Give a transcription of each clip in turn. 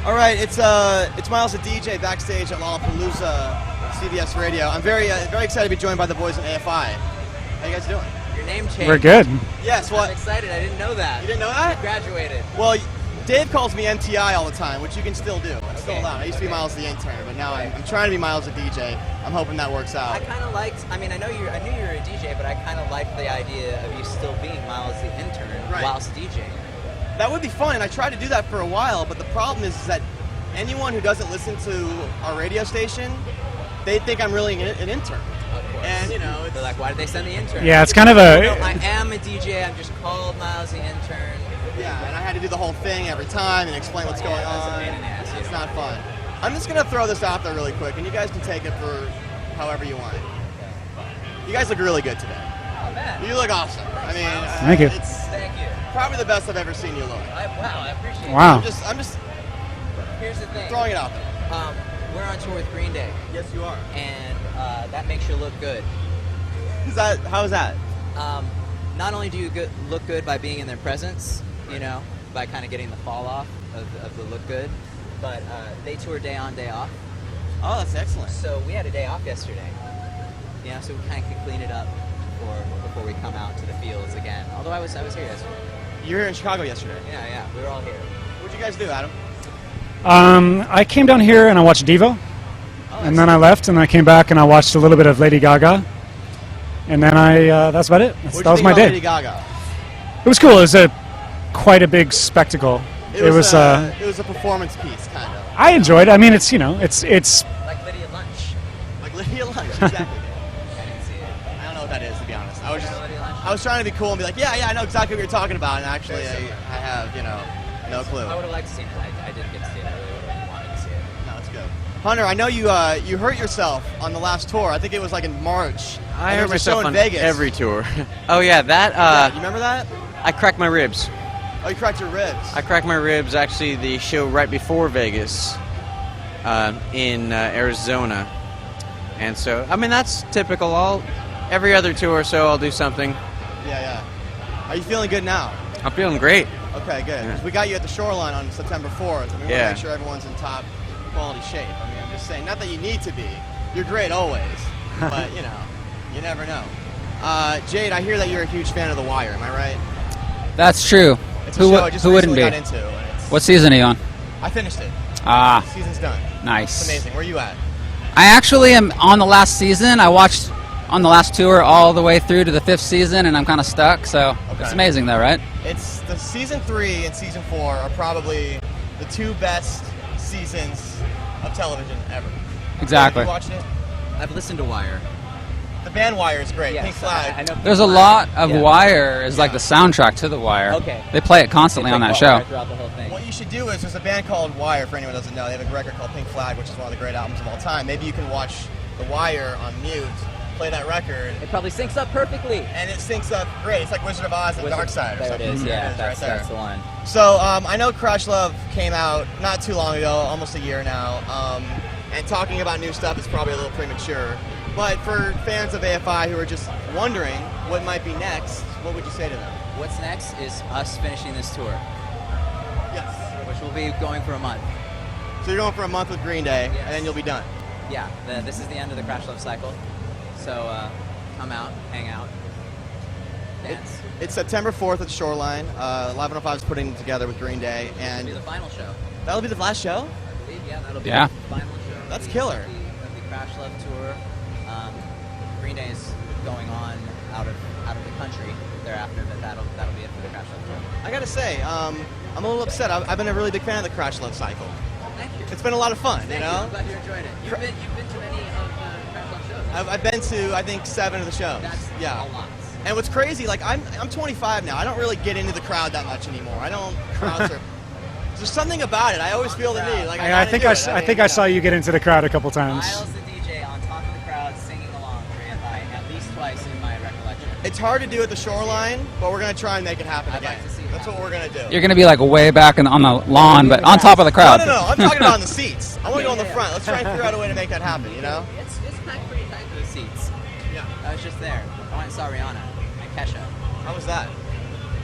All right, it's Miles, the DJ, backstage at Lollapalooza, CBS Radio. I'm very excited to be joined by the boys in AFI. How you guys doing? Your name changed. We're good. Yes, well, I'm excited. I didn't know that. You didn't know that? I graduated. Well, Dave calls me MTI all the time, which you can still do. I'm still Okay. allowed. I used to be Miles the intern, but now I'm trying to be Miles the DJ. I'm hoping that works out. I kind of liked. I mean, I knew you were a DJ, but I kind of liked the idea of you still being Miles the intern whilst DJing. That would be fun, and I tried to do that for a while, but the problem is that anyone who doesn't listen to our radio station, they think I'm really an intern. Of course. And, you know, they're like, why did they send the intern? Yeah, it's kind of a... No, I am a DJ. I'm just called Miles the intern. Yeah, and I had to do the whole thing every time and explain what's going that's a on. pain in the ass, It's not fun. I'm just going to throw this out there really quick, and you guys can take it for however you want. You guys look really good today. Oh, man. You look awesome. I mean, Thank you. It's Thank you. probably the best I've ever seen you look. Wow, I appreciate it. Wow. I'm just Here's the thing. throwing it out there. We're on tour with Green Day, Yes, you are. and that makes you look good. How is that? Not only do you look good by being in their presence, you know, by kind of getting the fall off of the look good, but they tour day on, day off. Oh, that's excellent. So we had a day off yesterday. You know, so we kind of could clean it up before we come out to the fields again. Although I was here yesterday. You were here in Chicago yesterday. Yeah, we were all here. What'd you guys do, Adam? I came down here and I watched Devo, and then I left and I came back and I watched a little bit of Lady Gaga, and then that's about it. That was my day. Lady Gaga? It was cool. It was quite a big spectacle. It was a performance piece, kind of. I enjoyed it. I mean, it's Like Lydia Lunch. Like Lydia Lunch, exactly. I didn't see it. I don't know what that is, to be honest. I was Lydia Lunch? I was trying to be cool and be like, yeah, I know exactly what you're talking about, and actually I have, no clue. I would have liked to see it. I didn't get to see it. I really would have wanted to see it. No, it's good. Hunter, I know you hurt yourself on the last tour. I think it was like in March. I And there hurt was a show myself in on Vegas. every tour. Oh yeah, that Yeah, you remember that? I cracked my ribs. Oh, you cracked your ribs. I cracked my ribs actually the show right before Vegas in Arizona. And so, I mean, that's typical. Every other tour or so I'll do something. Yeah. Are you feeling good now? I'm feeling great. Okay, good. Yeah. 'Cause we got you at the Shoreline on September 4th, and we want to Yeah. make sure everyone's in top quality shape. I mean, I'm just saying, not that you need to be. You're great always, but, you never know. Jade, I hear that you're a huge fan of The Wire. Am I right? That's true. It's a show I just who wouldn't recently be? got into. And What season are you on? I finished it. Ah, The season's done. nice. It's amazing. Where are you at? I actually am on the last season. I watched on the last tour all the way through to the 5th season, and I'm kind of stuck. So Okay. it's amazing, though, right? It's the season 3 and season 4 are probably the two best seasons of television ever. Exactly. Have you watched it? I've listened to Wire. The band Wire is great. Yes, Pink Flag. I know. There's a lot of Yeah. Wire is like the soundtrack to the Wire. Okay. They play it constantly on that show. Throughout the whole thing. What you should do is, there's a band called Wire, for anyone who doesn't know. They have a record called Pink Flag, which is one of the great albums of all time. Maybe you can watch The Wire on mute, play that record, It probably syncs up perfectly. and it syncs up great. It's like Wizard of Oz and Dark Side or There something. it is. Yeah, There it is, that's the one. So I know Crash Love came out not too long ago, almost a year now, and talking about new stuff is probably a little premature. But for fans of AFI who are just wondering what might be next, what would you say to them? What's next is us finishing this tour, Yes. which will be going for a month. So you're going for a month with Green Day, Yes. and then you'll be done. Yeah, this is the end of the Crash Love cycle. So come out, hang out, dance. It's September 4th at Shoreline. 1105 is putting it together with Green Day, It'll and be the final show. that'll be the last show? I believe, yeah, that'll be Yeah. the final show. That's killer. Of the Crash Love tour. Green Day is going on out of the country thereafter, but that'll be it for the Crash Love tour. I gotta say, I'm a little upset. I've been a really big fan of the Crash Love cycle. Thank you. It's been a lot of fun, Thank you you. know? I'm glad you enjoyed it. You've been to many of the Crash Love shows. I've been to, I think, 7 of the shows. That's yeah. a lot. And what's crazy, like I'm 25 now. I don't really get into the crowd that much anymore. I don't. Crowds are. There's something about it. I always feel the need. Like I think I saw you get into the crowd a couple times. Miles the DJ on top of the crowd singing along for AFI at least twice in my recollection. It's hard to do at the Shoreline, but we're gonna try and make it happen I'd again. like to see That's that. what we're gonna do. You're going to be like way back on the lawn, but on top of the crowd. No. I'm talking about on the seats. I want to go on the Yeah. front. Let's try and figure out a way to make that happen. You know? It's packed pretty tight, those seats. Yeah. I was just there. I went and saw Rihanna and Kesha. How was that?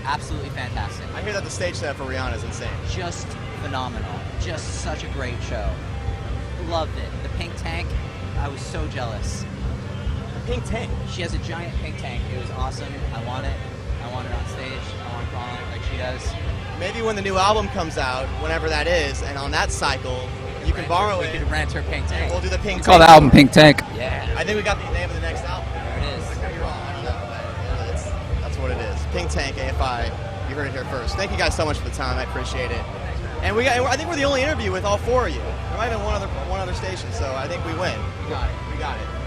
Absolutely fantastic. I hear that the stage set for Rihanna is insane. Just phenomenal. Just such a great show. Loved it. The pink tank, I was so jealous. Pink tank. She has a giant pink tank. It was awesome. I want it. I want it on stage. I want to crawl on it like she does. Maybe when the new album comes out, whenever that is, and on that cycle, you can borrow it. We could rent her pink tank. We'll do the pink tank. Call the album Pink Tank. Yeah. I think we got the name of the next album. There it is. I could be wrong. I don't know, but that's what it is. Pink Tank, AFI. You heard it here first. Thank you guys so much for the time. I appreciate it. And I think we're the only interview with all four of you. There might have been one other station, so I think we win. We got it. We got it.